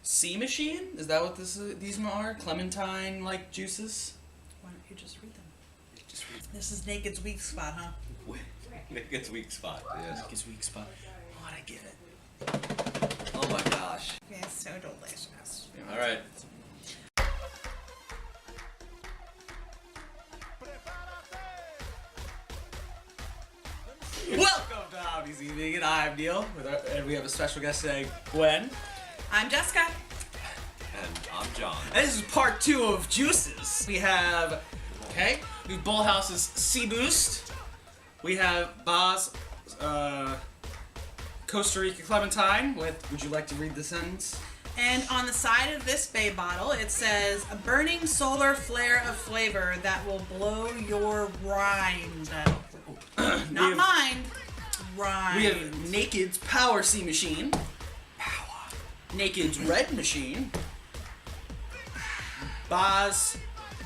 C machine? Is that what these are? Clementine-like juices? Why don't you just read them? This is Naked's weak spot, huh? Naked's weak spot, yes. Naked's weak spot. What'd I give it? Oh my gosh. It's so delicious. Alright. Welcome to Omnis Evening, and I'm Neil, and we have a special guest today, Gwen. I'm Jessica. And I'm John. And this is part 2 of Juices. We have Bolthouse's Sea Boost. We have Ba's Costa Rica Clementine with, would you like to read the sentence? And on the side of this Bay bottle, it says, a burning solar flare of flavor that will blow your rind. Not mind, rind. We have Naked's Power Sea Machine. Naked's Red Machine. Ba's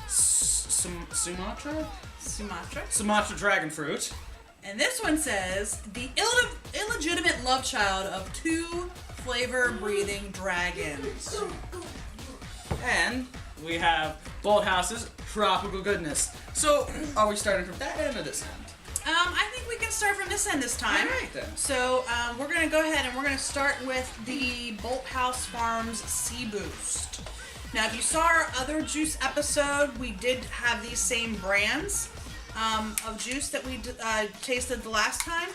Sumatra Dragonfruit. And this one says, the illegitimate love child of 2 flavor-breathing dragons. And we have Bolthouse's Tropical Goodness. So, are we starting from that end or this end? I think we can start from this end this time. All right, then. So, we're going to go ahead and we're going to start with the Bolthouse Farms Sea Boost. Now, if you saw our other juice episode, we did have these same brands of juice that we tasted the last time.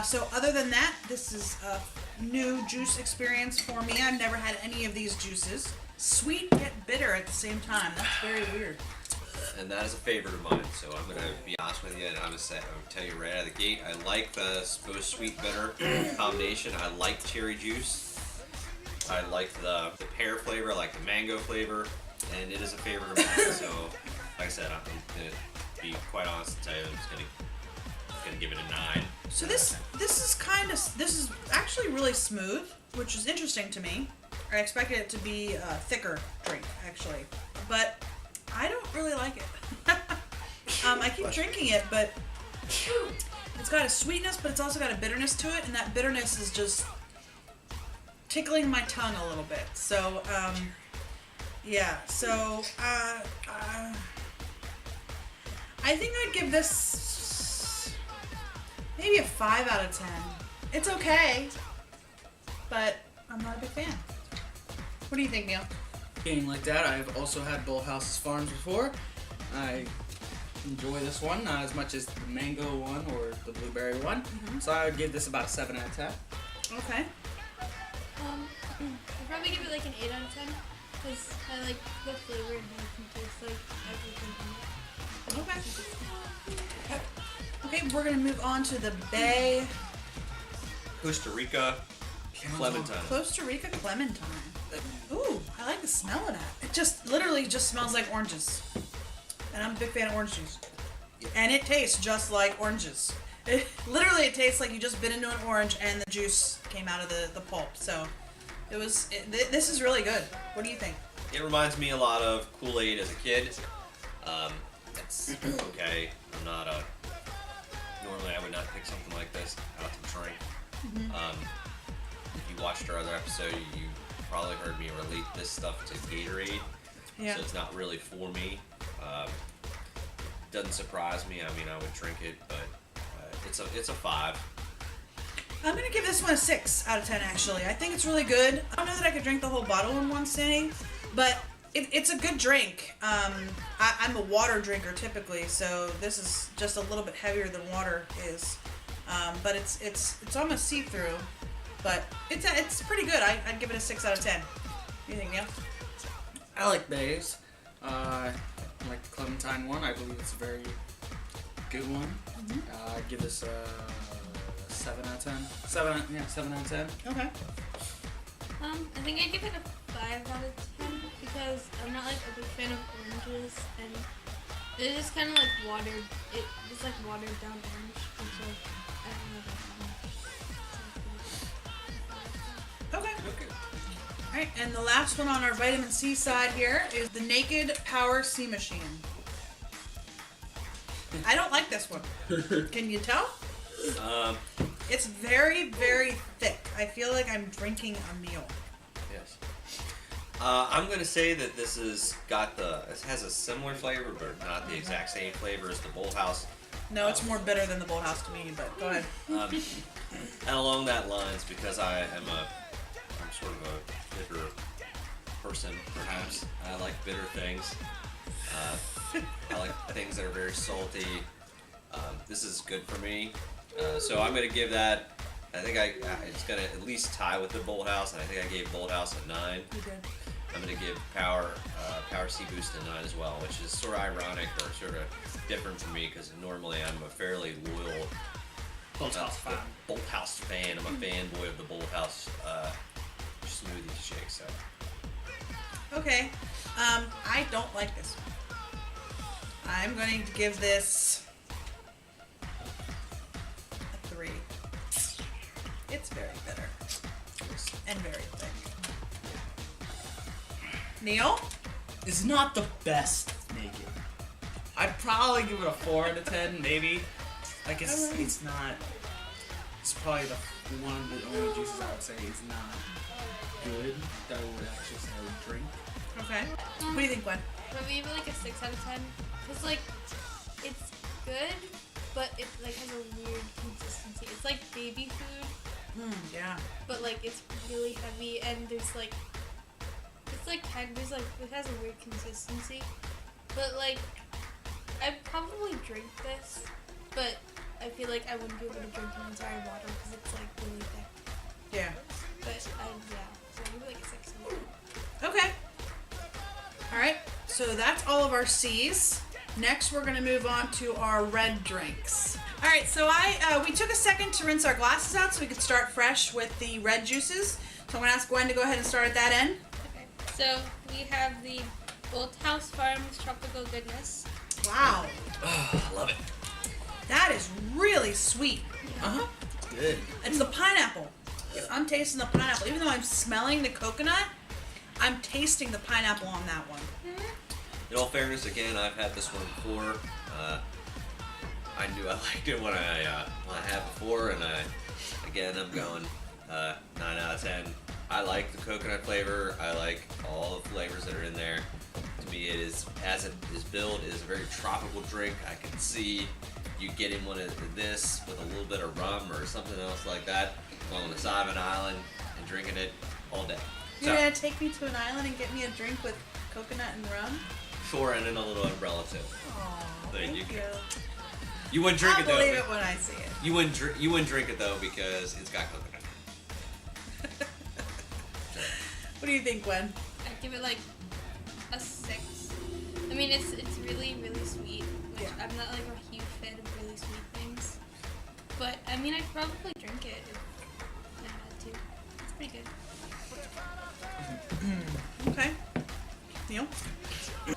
So, other than that, this is a new juice experience for me. I've never had any of these juices. Sweet yet bitter at the same time. That's very weird. And that is a favorite of mine, so I'm going to be honest with you, and I'm going to tell you right out of the gate, I like the both sweet-bitter combination. I like cherry juice. I like the pear flavor, I like the mango flavor, and it is a favorite of mine, so like I said, I'm going to be quite honest and tell you I'm just going to give it a 9. So this is actually really smooth, which is interesting to me. I expected it to be a thicker drink, actually, but I don't really like it. I keep drinking it, but it's got a sweetness, but it's also got a bitterness to it, and that bitterness is just tickling my tongue a little bit. So, yeah. So, I think I'd give this maybe a 5 out of 10. It's okay, but I'm not a big fan. What do you think, Neil? Being like that, I've also had Bolthouse's Farms before. I enjoy this one, not as much as the mango one or the blueberry one. Mm-hmm. So I would give this about a 7 out of 10. Okay. I'd probably give it like an 8 out of 10 because I like the flavor and it can taste like everything in it. Okay, we're gonna move on to the Bay Costa Rica Clementine. Costa Rica Clementine. Ooh, I like the smell of that. It just literally just smells like oranges. And I'm a big fan of orange juice. And it tastes just like oranges. It tastes like you just bit into an orange and the juice came out of the pulp. So this is really good. What do you think? It reminds me a lot of Kool-Aid as a kid. It's okay. I'm not normally I would not pick something like this out to drink. Mm-hmm. If you watched our other episode, you probably heard me relate this stuff to Gatorade. Yeah. So it's not really for me. Doesn't surprise me. I mean, I would drink it, but it's a 5. I'm gonna give this one a 6 out of 10. Actually, I think it's really good. I don't know that I could drink the whole bottle in one sitting, but it's a good drink. I'm a water drinker typically, so this is just a little bit heavier than water is. But it's almost see-through. But it's pretty good. I'd give it a 6 out of 10. What do you think, Neil? I like Bays. I like the Clementine one. I believe it's a very good one. Mm-hmm. I'd give this a 7 out of 10. 7 out of 10. Okay. I think I'd give it a 5 out of 10 because I'm not like a big fan of oranges and it's just kind of like watered. It's like watered down orange. And so I don't know that Okay. Alright, and the last one on our vitamin C side here is the Naked Power Sea Machine. I don't like this one. Can you tell? It's very, very thick. I feel like I'm drinking a meal. Yes. I'm gonna say that this has got it has a similar flavor, but not the exact same flavor as the Bolthouse. No, it's more bitter than the Bolthouse to me, but go ahead. And along that lines, because I'm sort of a bitter person, perhaps. I like bitter things. I like things that are very salty. This is good for me. So I'm gonna give that. I think it's gonna at least tie with the Bolthouse, and I think I gave Bolthouse a 9. You did. I'm gonna give Power C Boost a 9 as well, which is sort of ironic or sort of different for me because normally I'm a fairly loyal Bolthouse fan. Bolthouse fan. I'm a fanboy of the Bolthouse smoothie shake. So Okay. I don't like this. I'm going to give this a 3. It's very bitter and very thick. Neil? It's not the best naked. I'd probably give it a 4 out of 10, maybe. Like it's not. It's probably one of the only juices I would say is not good that I would actually say I would drink. Okay. What do you think, Gwen? Maybe even like a 6 out of 10. Cause like it's good, but it like has a weird consistency. It's like baby food, Yeah. but like it's really heavy and there's like it's like it has a weird consistency. But like I'd probably drink this, but I feel like I wouldn't be able to drink an entire bottle because it's like really thick. Yeah. But so maybe like a 6 out of 10. Okay. Alright, so that's all of our C's. Next, we're going to move on to our red drinks. Alright, so we took a second to rinse our glasses out so we could start fresh with the red juices. So I'm going to ask Gwen to go ahead and start at that end. Okay. So we have the Bolthouse Farms Tropical Goodness. Wow. I love it. That is really sweet. Uh-huh. Good. It's the pineapple. I'm tasting the pineapple. Even though I'm smelling the coconut, I'm tasting the pineapple on that one. In all fairness, again, I've had this one before. I knew I liked it when I had before, and again, I'm going 9 out of 10. I like the coconut flavor. I like all the flavors that are in there. To me, it is, as it is billed, it is a very tropical drink. I can see you getting one of this with a little bit of rum or something else like that on the side of an island and drinking it all day. You're going to take me to an island and get me a drink with coconut and rum? Sure, and in a little umbrella too. Aw, There thank you you. go. You wouldn't drink I'll it though. believe it when I see it. You wouldn't drink it though because it's got coconut. What do you think, Gwen? I'd give it like a 6. I mean, it's really, really sweet, which Yeah. I'm not like a huge fan of really sweet things. But, I mean, I'd probably drink it if I had to. It's pretty good. Okay. Neil?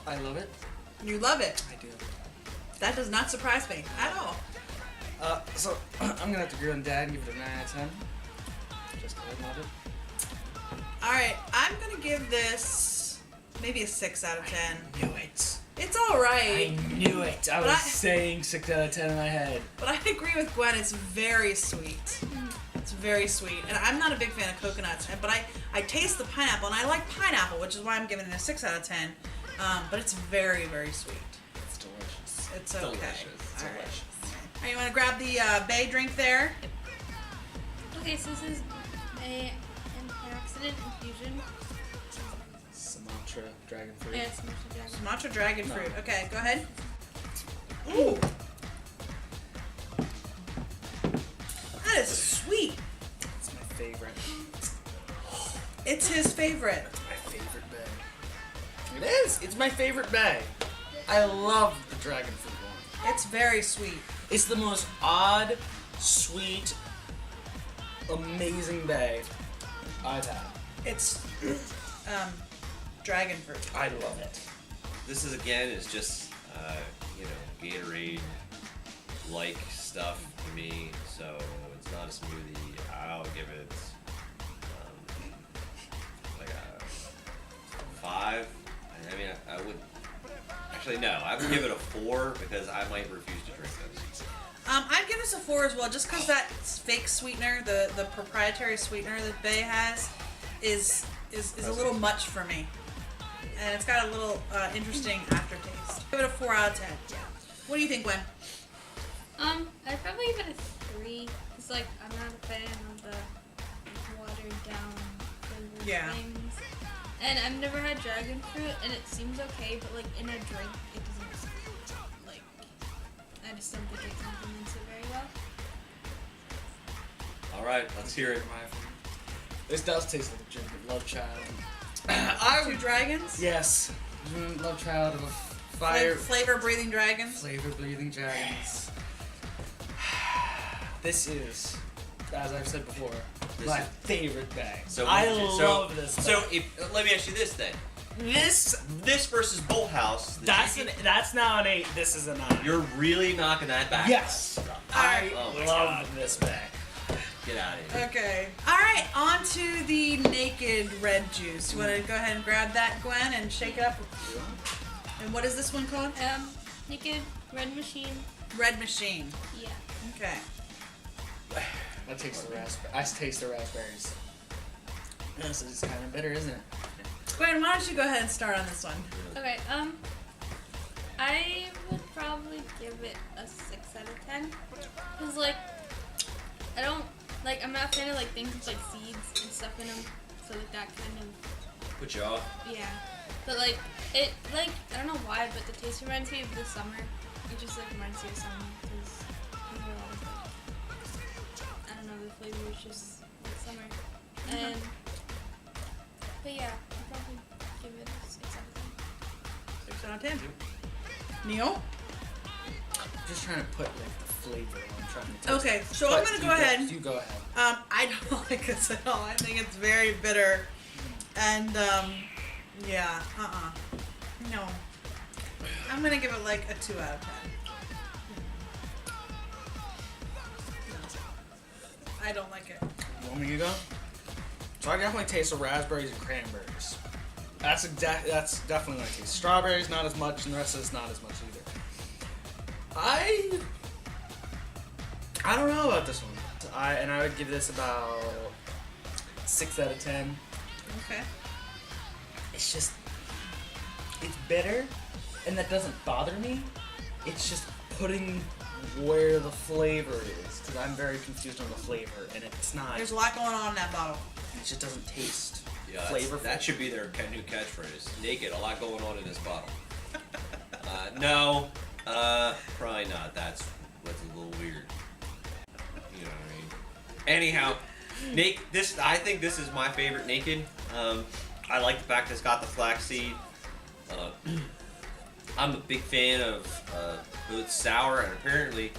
I love it. You love it. I do. That does not surprise me at all. So I'm gonna have to agree on Dad and give it a 9 out of 10. Just 'cause I love it. Alright, I'm going to give this maybe a 6 out of 10. I knew it. It's I alright. knew it. I But was I- saying 6 out of 10 in my head. But I agree with Gwen, it's very sweet. It's very sweet. And I'm not a big fan of coconuts, but I taste the pineapple, and I like pineapple, which is why I'm giving it a 6 out of 10. But it's very, very sweet. It's delicious. It's okay. Delicious. All right. Delicious. All right, you want to grab the bay drink there? Okay, so this is an antioxidant infusion. Sumatra Dragonfruit. Yeah, it's Sumatra Dragon. Sumatra dragon fruit. No. Okay, go ahead. Ooh. That is sweet. It's my favorite. It's his favorite. That's my favorite bag. It is. It's my favorite bag. I love the dragon fruit one. It's very sweet. It's the most odd, sweet, amazing bag I've had. It's dragon fruit. I love it. This is just Gatorade like stuff to me. So it's not a smoothie. I'll give it like a 5. I mean, I would actually no. I would give it a 4 because I might refuse to drink this. I'd give this a 4 as well, just because that fake sweetener, the proprietary sweetener that Bay has, is is a little much for me, and it's got a little interesting aftertaste. Give it a 4 out of 10. Yeah. What do you think, Gwen? I'd probably give it a 3. It's like I'm not a fan of the watered down flavor things. And I've never had dragon fruit, and it seems okay, but like in a drink, it doesn't like. I just don't think it complements it very well. All right, let's hear it. This does taste like a drink of love child. Two dragons? Yes. Love child of fire. Flavor breathing dragons? Flavor breathing dragons. This is, as I've said before, my favorite bag. So I love this bag. So let me ask you this then. This versus Bolthouse. That's now an 8. This is a 9. You're really knocking that back. Yes. I Oh love this bag. Get out of here. Okay. Alright, on to the naked red juice. You want to go ahead and grab that, Gwen, and shake it up? And what is this one called? Naked Red Machine. Red Machine. Yeah. Okay. I taste the raspberries. This is kind of bitter, isn't it? Gwen, why don't you go ahead and start on this one? Okay, I would probably give it a 6 out of 10. Cause like, I'm not a fan of like things with like seeds and stuff in them. So like that kind of, Put you off. yeah. But like, it like, I don't know why, but the taste reminds me of the summer. It just like reminds me of summer. Cause these are all like, I don't know, the flavor is just like summer. And, but yeah, I'd probably give it a 6 out of 10. 6 out of 10. Neil? I'm just trying to put like the flavor I'm trying to taste. Okay, so I'm going to go ahead. You go ahead. I don't like this at all. I think it's very bitter. And, yeah, no. I'm going to give it like a 2 out of 10. I don't like it. You want me to go? So I definitely taste the raspberries and cranberries. That's definitely what I taste. Strawberries not as much, and the rest of it's not as much either. I don't know about this one. I would give this about 6 out of 10. Okay. It's just, it's bitter, and that doesn't bother me. It's just putting where the flavor is, because I'm very confused on the flavor, and it's not. There's a lot going on in that bottle. It just doesn't taste flavorful. That should be their new catchphrase. Naked, a lot going on in this bottle. No, probably not. That's a little weird. You know what I mean? Anyhow, I think this is my favorite naked. I like the fact that it's got the flaxseed. I'm a big fan of both sour and apparently,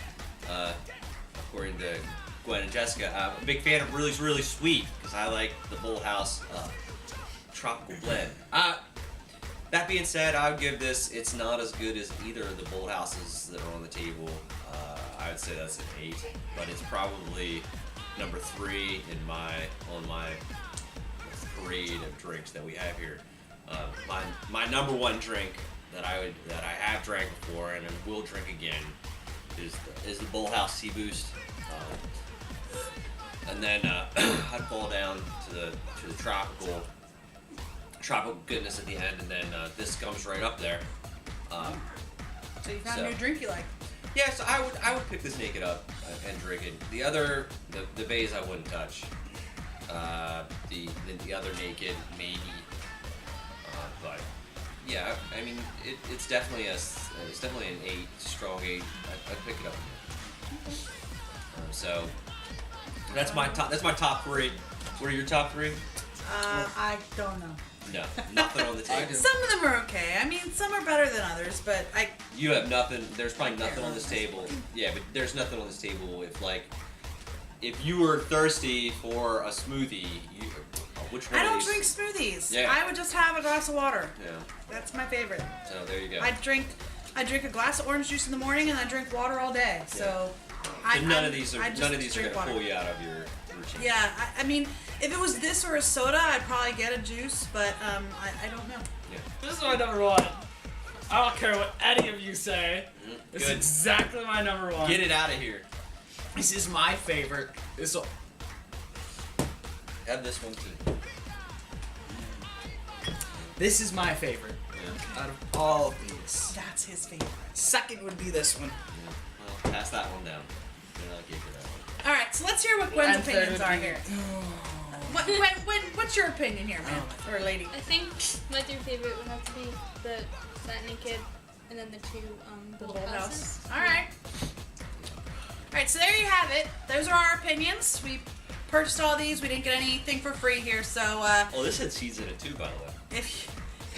according to Gwen and Jessica, I'm a big fan of really, really sweet because I like the Bolthouse tropical blend. That being said, I would give this, it's not as good as either of the Bolthouses that are on the table. I would say that's an 8, but it's probably number 3 on my parade of drinks that we have here. My number 1 drink that I have drank before and I will drink again is the Bolthouse Sea Boost. And then I'd fall down to the tropical goodness at the end, and then this comes right up there. So you found a new drink you like? Yeah, so I would pick this naked up and drink it. The bays I wouldn't touch. The other naked maybe, but yeah, I mean it's definitely an 8, strong 8. I'd pick it up. So that's my top 3. What are your top 3? I don't know. No, nothing on the table. Some of them are okay. I mean, some are better than others, but You have nothing. There's probably nothing on this table. Yeah, but there's nothing on this table. If you were thirsty for a smoothie, which one? I of don't these? drink smoothies. Yeah. I would just have a glass of water. Yeah. That's my favorite. So there you go. I drink a glass of orange juice in the morning, and I drink water all day. So, So none of these are I just going to water. pull you out of your routine. Yeah, I mean, if it was this or a soda, I'd probably get a juice, but I don't know. Yeah. This is my number 1. I don't care what any of you say. This is Good. exactly my number 1. Get it out of here. This is my favorite. Have this one too. This is my favorite out of all of these. That's his favorite. Second would be this one. Well, pass that one down. Then I'll give you that one. All right, so let's hear what Gwen's And third opinions would are be- here. What's your opinion here, man, or lady? I think my three favorite would have to be the Satiny Kid and then the two Bolthouses. All right. All right, so there you have it. Those are our opinions. We purchased all these. We didn't get anything for free here, so Oh, this had seeds in it too, by the way.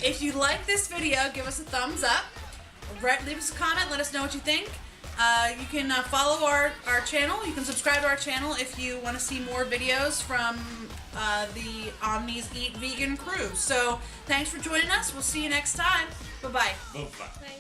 if you like this video, give us a thumbs up. Leave us a comment. Let us know what you think. You can follow our channel. You can subscribe to our channel if you want to see more videos from the Omnis Eat Vegan crew. So thanks for joining us. We'll see you next time. Bye-bye. Bye. Bye.